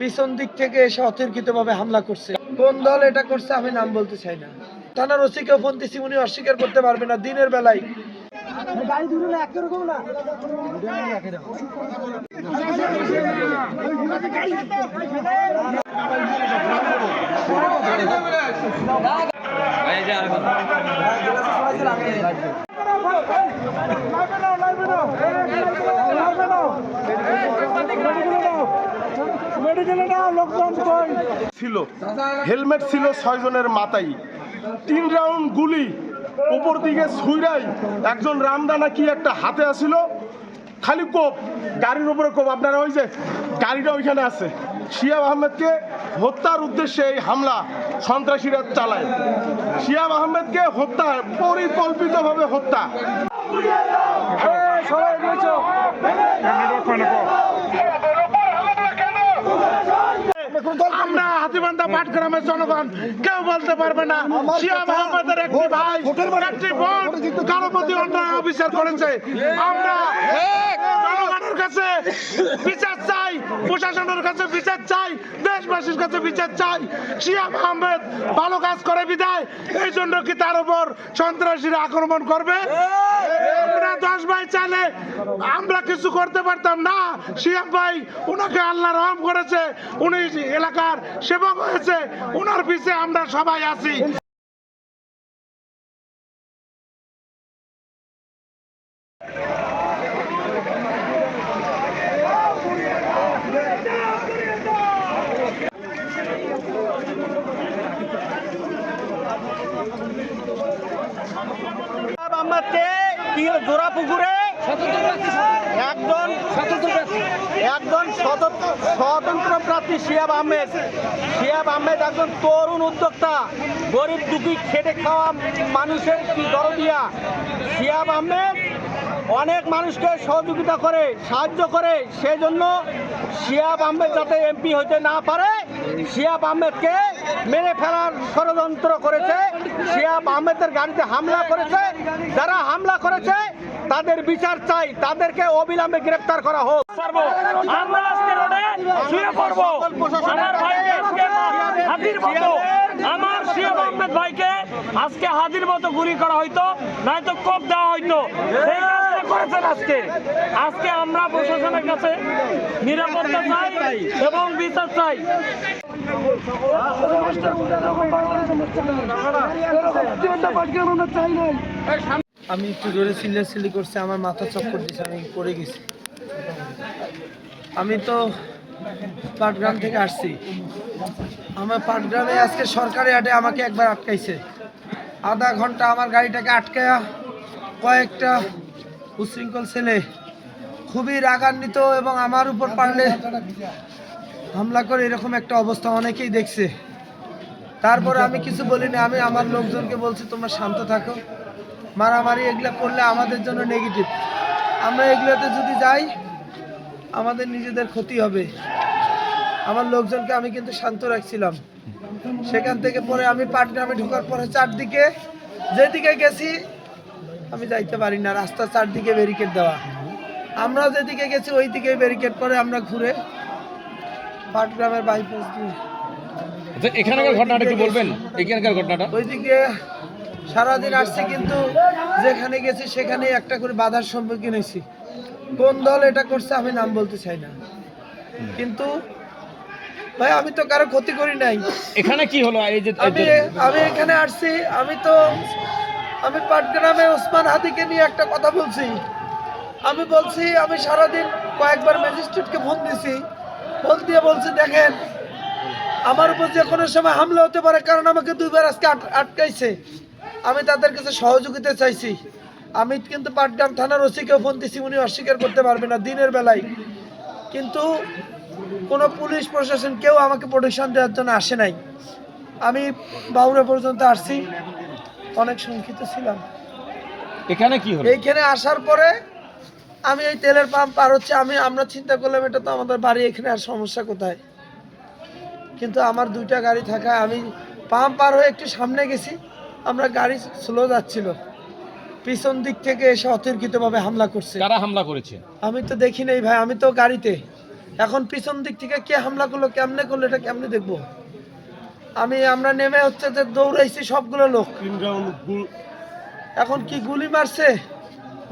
পিছন দিক থেকে এসে অতর্কিতভাবে হামলা করছে। কোন দল এটা করছে আমি নাম বলতে চাই না। থানার ওসিকেও ফোন দিছি, উনি অস্বীকার করতে পারবে না। দিনের বেলায় ছিল, হেলমেট ছিল 6 জনের মাথায়, 3 রাউন্ড গুলি উপর দিকে ছুঁড়াই একজন রামদানা কি একটা হাতে আসিল, খালি কোপ, গাড়ির উপরে কোপ। আপনারা ওই যে গাড়িটা ওইখানে আছে, শিহাব আহমেদকে হত্যার উদ্দেশ্যে এই হামলা সন্ত্রাসীরা চালায়। শিহাব আহমেদকে হত্যা, পরিকল্পিতভাবে হত্যা। আমরা হাতীবান্ধা পাটগ্রামের জনগণ কেউ বলতে পারবে না শিহাব আহমেদের একটি ভাই, একটি বোন কারো প্রতি অন্যায় অবিচার করেছে। আমরা জনগণের কাছে বিচার চাই, প্রশাসনের কাছে বিচার চাই, দেশবাসীর কাছে বিচার চাই। শিহাব আহমেদ ভালো কাজ করে বিদায়, এই জন্য কি তার উপর সন্ত্রাসীরা আক্রমণ করবে? আমরা 10 ভাই চাইলে আমরা কিছু করতে পারতাম না। শিহাব ভাই, উনাকে আল্লাহ রহম করেছে, উনি এলাকার সেবক হয়েছে, উনার পিছে আমরা সবাই আছি। জোড়া পুকুরে একজন স্বতন্ত্র প্রার্থী শিহাব আহমেদ একজন তরুণ উদ্যোক্তা, গরিব দুঃখী খেটে খাওয়া মানুষের কি দরদিয়া। শিহাব আহমেদ অনেক মানুষকে সহযোগিতা করে, সাহায্য করে, সেই জন্য শিহাব আহমেদ যাতে এমপি হতে না পারে, শিহাব আহমেদকে মেরে ফেলার ষড়যন্ত্র করেছে। শিহাব আহমেদের গাড়িতে হামলা করেছে। যারা হামলা করেছে তাদের বিচার চাই, তাদেরকে অবিলম্বে গ্রেফতার করা হোক। আমার শিহাব আহমেদ ভাইকে আজকে হাতির মতো গুলি করা হইতো, নয়তো কোপ দেওয়া হইতো। করেছেন আজকে আমরা প্রশাসনের কাছে নিরাপত্তা চাই এবং বিচার চাই। আমি একটু জোরে চিল্লাচিল্লি করছি, আমার মাথা চক্কর দিচ্ছে, আমি পড়ে গেছি। আমি তো পাটগ্রাম থেকে আসছি। আমার পাটগ্রামে আজকে সরকারি হাটে আমাকে একবার আটকাইছে, আধা ঘন্টা আমার গাড়িটাকে আটকায়া কয়েকটা উশৃঙ্খল ছেলে খুবই রাগান্বিত এবং আমার উপর পারলে হামলা করে, এরকম একটা অবস্থা অনেকেই দেখছে। তারপরে আমি কিছু বলিনি, আমি আমার লোকজনকে বলছি তোমরা শান্ত থাকো, মারামারি এগুলা করলে আমাদের জন্য নেগেটিভ, আমরা এগুলোতে যদি যাই আমাদের নিজেদের ক্ষতি হবে। আমার লোকজনকে আমি কিন্তু শান্ত রাখছিলাম। সেখান থেকে পরে আমি পাটগ্রামে ঢোকার পরে চারদিকে যেদিকে গেছি আমি যাইতে পারি না, রাস্তা চারদিকে ব্যারিকেড দেওয়া। আমরা যেদিকে গেছি ওই দিকে ব্যারিকেড করে আমরা ঘুরে পাটগ্রামের বাইপাস দিয়ে এখানকার ঘটনাটা একটু বলবেন। এখানকার ঘটনাটা ওইদিকে সারাদিন আসছি, কিন্তু যেখানে গেছি সেখানে একটা করে বাধার সম্মুখীন হয়েছি। কোন দল এটা করছে আমি নাম বলতে চাই না, কিন্তু ভাই আমি তো কারো ক্ষতি করি নাই। এখানে কি হলো? এই যে আমি এখানে আসছি, আমি পাটগ্রামে ওসমান হাদিকে নিয়ে একটা কথা বলছি। আমি বলছি আমি সারাদিন কয়েকবার ম্যাজিস্ট্রেটকে ফোন দিছি, ফোন দিয়ে বলছি দেখেন আমার উপর যে কোনো সময় হামলা হতে পারে, কারণ আমাকে 2 বার আজকে আটকাইছে। আমি তাদের কাছে সহযোগিতা চাইছি। আমি কিন্তু পাটগ্রাম থানার ওসিকেও ফোন দিছি, উনি অস্বীকার করতে পারবে না দিনের বেলায়, কিন্তু কোনো পুলিশ প্রশাসন কেউ আমাকে প্রোটেকশন দেওয়ার জন্য আসে নাই। আমি বাউরা পর্যন্ত আসছি, অনেক শঙ্কিত ছিলাম। এখানে কি হলো? এইখানে আসার পরে আমি এই তেলের পাম্প পার হচ্ছে, আমরা চিন্তা করলাম এটা তো আমাদের বাড়ি, এখানে আর সমস্যা কোথায়। কিন্তু আমার 2টা গাড়ি থাকায় আমি পাম্প পার হয়ে একটু সামনে গেছি, আমরা গাড়ি স্লো যাচ্ছিল, পিছন দিক থেকে এসে অতর্কিতভাবে হামলা করছে। কারা হামলা করেছে? আমি তো দেখি নাই ভাই, আমি তো গাড়িতে এখন পিছন দিক থেকে কে হামলা করলো, কেমনে করলো, এটা কেমনে দেখবো? আমরা নেমে হচ্ছে যে দৌড়াইছি সবগুলো লোক। এখন কি গুলি মারছে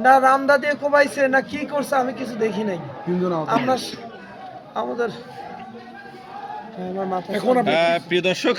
না রামদা দিয়ে কোবাইছে না কি করছে আমি কিছু দেখি নাই। আমরা আমাদের আমার মাথা প্রিয় দর্শক